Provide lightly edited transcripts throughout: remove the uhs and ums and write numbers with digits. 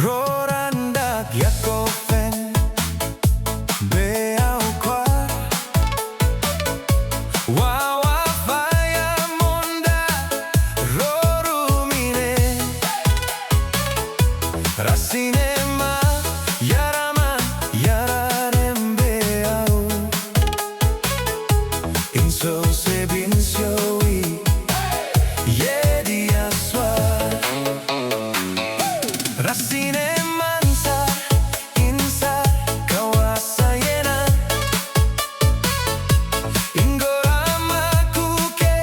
Rorandak Yakoven Beauquar Wawa Faya Monda Rorumine Rasinema Yarama Yararem Beau Inso Sebinsioi Yedi Aswar Rasine mansa insa kawasayena Ingorama kuke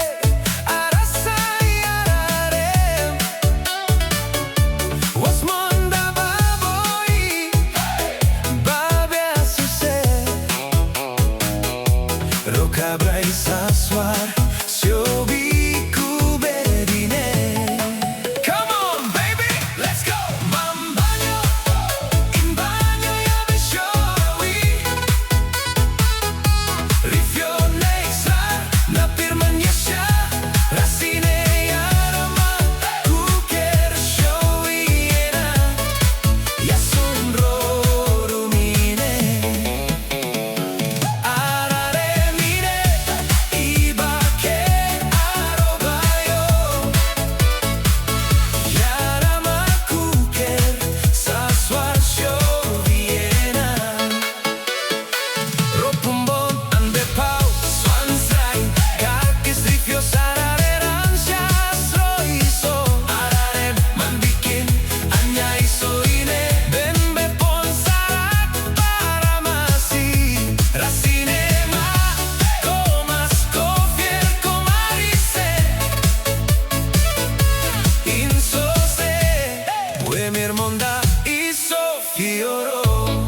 arasayarare Wasmonda baboi babe asuse Rokabrai saswar siobi Mirmonda iso fioro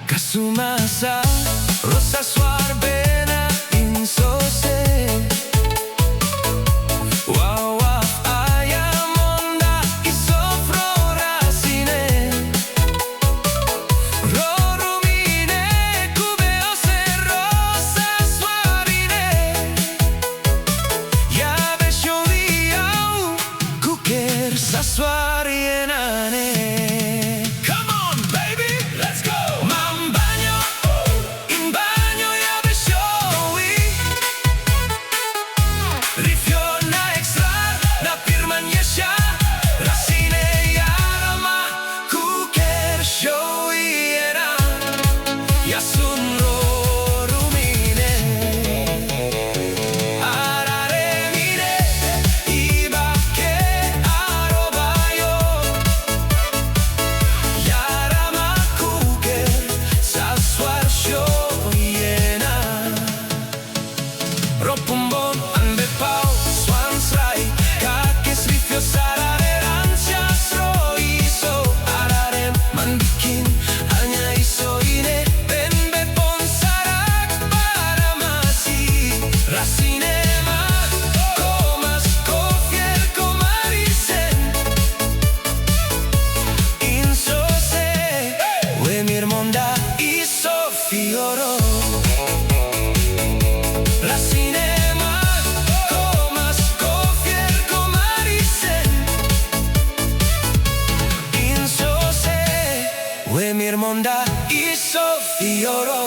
Kasumasa rosa suar bena insose Saswarienane. Come on, baby, let's go. Man bagno, in bagno ja beshowi. Rifiona extra, na pirman yesha. Rasine yarama, kuker showi era. Yasun rorumine. Arare mine, ibake. Ropumbon ande pau swansrai kakes rifio sarare rancia sroiso ararem mandikin hanya iso ine benbe ponsarak paramasi rasinema komas kofier komarisen insose we mirmonda iso fioro Mirmonda iso fioro